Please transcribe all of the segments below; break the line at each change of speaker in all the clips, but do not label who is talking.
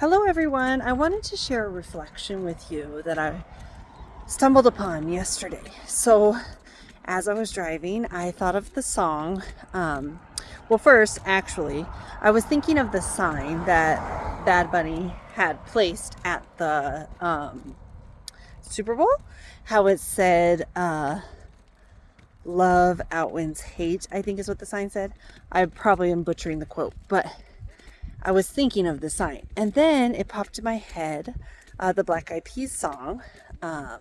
Hello everyone. I wanted to share a reflection with you that I stumbled upon yesterday. So as I was driving, I thought of the song. First, actually, I was thinking of the sign that Bad Bunny had placed at the Super Bowl. How it said, love outwins hate, I think is what the sign said. I probably am butchering the quote, but I was thinking of the sign, and then it popped in my head, the Black Eyed Peas song. Oh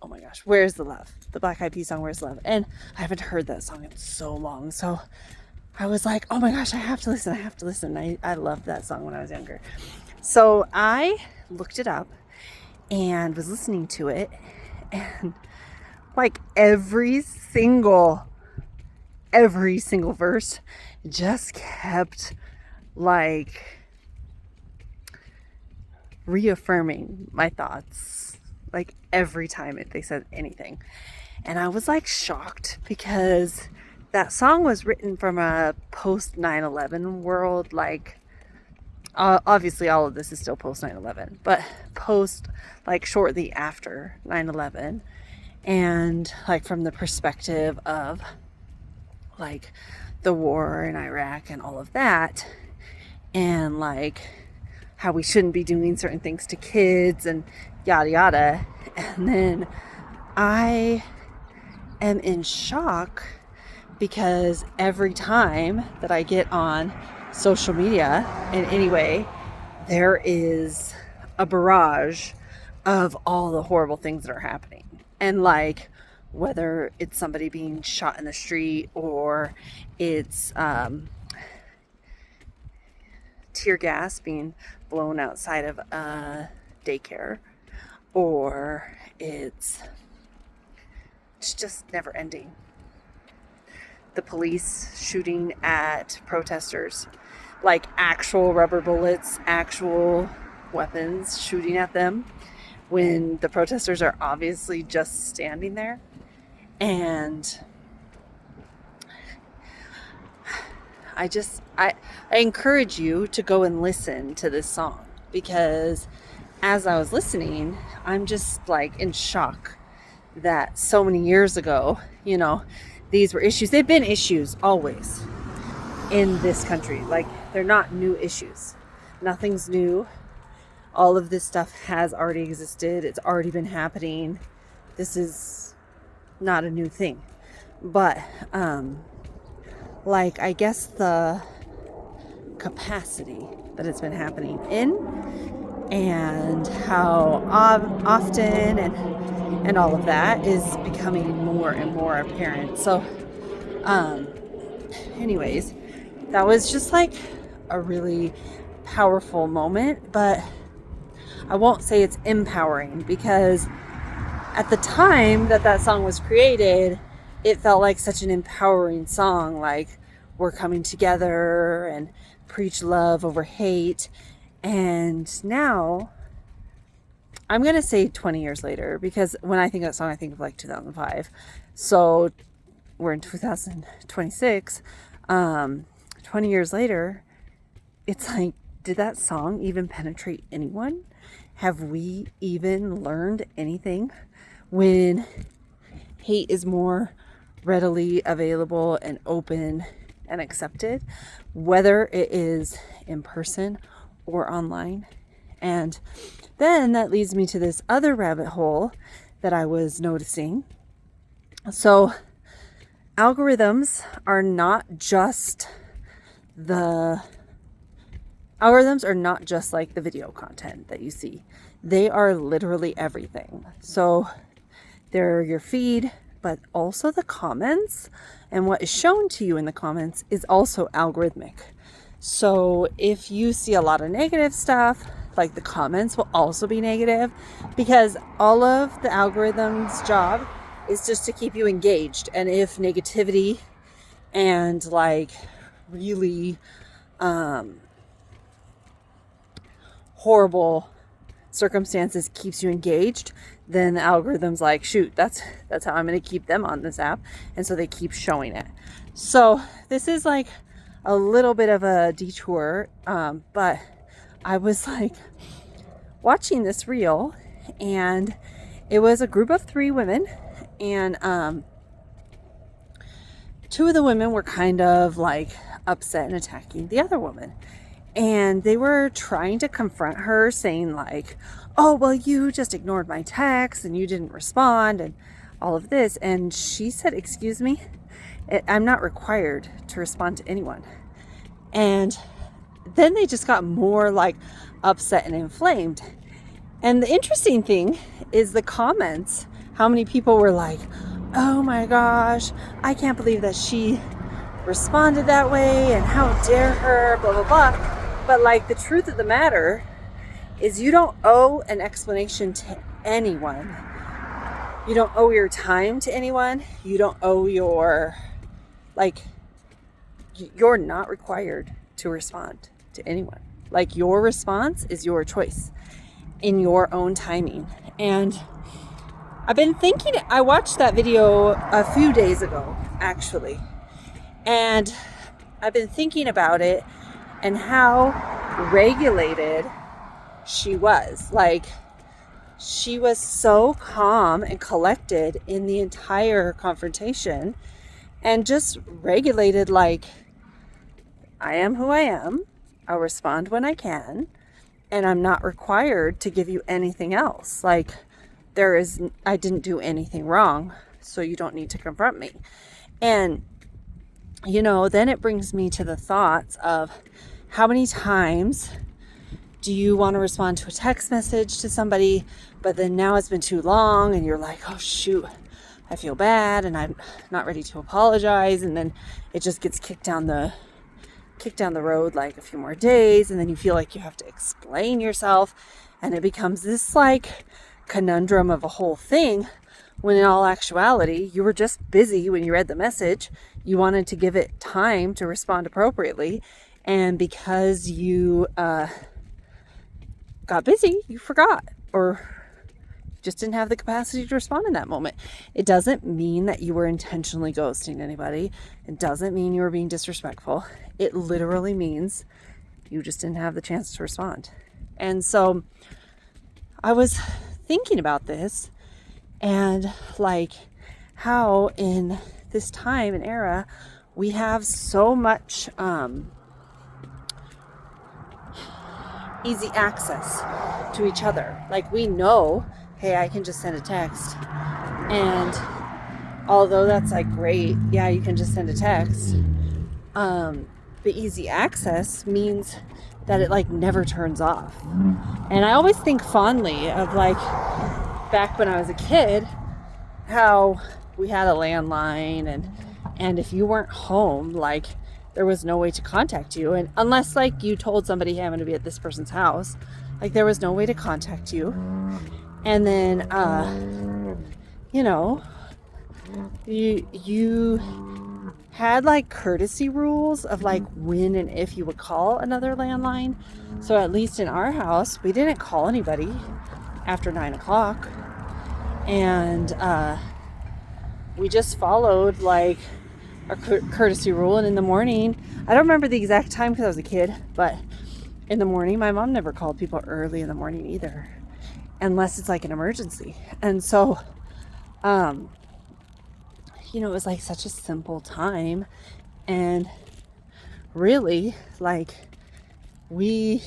my gosh, Where's the Love? The Black Eyed Peas song, Where's the Love? And I haven't heard that song in so long, so I was like, oh my gosh, I have to listen. I loved that song when I was younger. So I looked it up and was listening to it, and like every single verse just kept like reaffirming my thoughts, like every time they said anything. And I was like shocked, because that song was written from a post 9/11 world. Like obviously all of this is still post 9/11, but post, like shortly after 9/11, and like from the perspective of like the war in Iraq and all of that, and like how we shouldn't be doing certain things to kids and yada yada. And then I am in shock, because every time that I get on social media in any way, there is a barrage of all the horrible things that are happening. And like, whether it's somebody being shot in the street, or it's tear gas being blown outside of a daycare, or it's just never ending. The police shooting at protesters, like actual rubber bullets, actual weapons shooting at them, when the protesters are obviously just standing there. And I encourage you to go and listen to this song, because as I was listening, I'm just like in shock that so many years ago, these were issues. They've been issues always in this country. Like, they're not new issues. Nothing's new. All of this stuff has already existed. It's already been happening. This is not a new thing. But like, I guess the capacity that it's been happening in, and how often and all of that is becoming more and more apparent. So anyways, that was just like a really powerful moment. But I won't say it's empowering, because at the time that song was created, it felt like such an empowering song. Like, we're coming together and preach love over hate. And now, I'm going to say 20 years later, because when I think of that song, I think of like 2005. So we're in 2026. 20 years later, it's like, did that song even penetrate anyone? Have we even learned anything when hate is more readily available and open and accepted, whether it is in person or online? And then that leads me to this other rabbit hole that I was noticing. So algorithms are not just like the video content that you see. They are literally everything. So they're your feed, but also the comments, and what is shown to you in the comments is also algorithmic. So if you see a lot of negative stuff, like, the comments will also be negative, because all of the algorithm's job is just to keep you engaged. And if negativity and like really horrible circumstances keeps you engaged, then the algorithm's like, shoot, that's how I'm going to keep them on this app. And so they keep showing it. So this is like a little bit of a detour, but I was like watching this reel, and it was a group of 3 women, and 2 of the women were kind of like upset and attacking the other woman. And they were trying to confront her, saying like, oh, well, you just ignored my text and you didn't respond and all of this. And she said, excuse me, I'm not required to respond to anyone. And then they just got more like upset and inflamed. And the interesting thing is the comments, how many people were like, oh my gosh, I can't believe that she responded that way and how dare her, blah, blah, blah. But like the truth of the matter is you don't owe an explanation to anyone. You don't owe your time to anyone. You don't owe you're not required to respond to anyone. Like your response is your choice in your own timing. And I've been thinking, I watched that video a few days ago, actually. And I've been thinking about it and how regulated she was. Like, she was so calm and collected in the entire confrontation and just regulated, like, I am who I am. I'll respond when I can. And I'm not required to give you anything else. Like, I didn't do anything wrong, so you don't need to confront me. And, then it brings me to the thoughts of how many times do you want to respond to a text message to somebody, but then now it's been too long and you're like, oh shoot, I feel bad and I'm not ready to apologize. And then it just gets kicked down the road like a few more days. And then you feel like you have to explain yourself. And it becomes this like conundrum of a whole thing, when in all actuality, you were just busy when you read the message. You wanted to give it time to respond appropriately. And because you got busy, you forgot, or just didn't have the capacity to respond in that moment. It doesn't mean that you were intentionally ghosting anybody. It doesn't mean you were being disrespectful. It literally means you just didn't have the chance to respond. And so I was thinking about this and like how in this time and era we have so much easy access to each other. Like, we know, hey, I can just send a text, and although that's like great, yeah, you can just send a text, the easy access means that it like never turns off. And I always think fondly of like back when I was a kid, how we had a landline, and if you weren't home, like there was no way to contact you. And unless like you told somebody, hey, I'm going to be at this person's house, like there was no way to contact you. And then, you had like courtesy rules of like when and if you would call another landline. So at least in our house, we didn't call anybody after 9:00. And, we just followed like a courtesy rule. And in the morning, I don't remember the exact time because I was a kid, but in the morning, my mom never called people early in the morning either, unless it's like an emergency. And so, it was like such a simple time. And really, like, we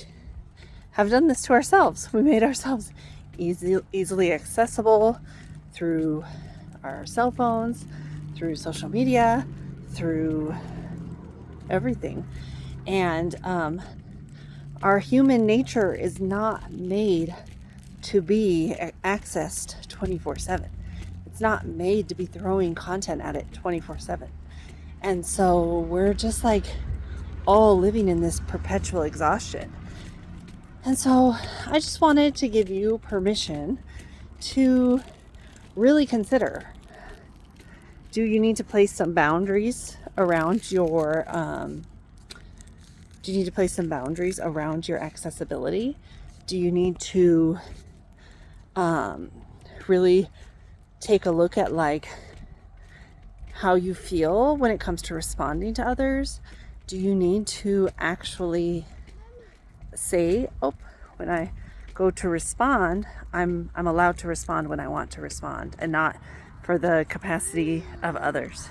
have done this to ourselves. We made ourselves easily accessible through our cell phones, through social media, through everything. And our human nature is not made to be accessed 24/7. It's not made to be throwing content at it 24/7. And so we're just like all living in this perpetual exhaustion. And so I just wanted to give you permission to really consider, do you need to place some boundaries around your accessibility? Do you need to really take a look at like how you feel when it comes to responding to others? Do you need to actually say, oh, when I go to respond, I'm allowed to respond when I want to respond, and not for the capacity of others.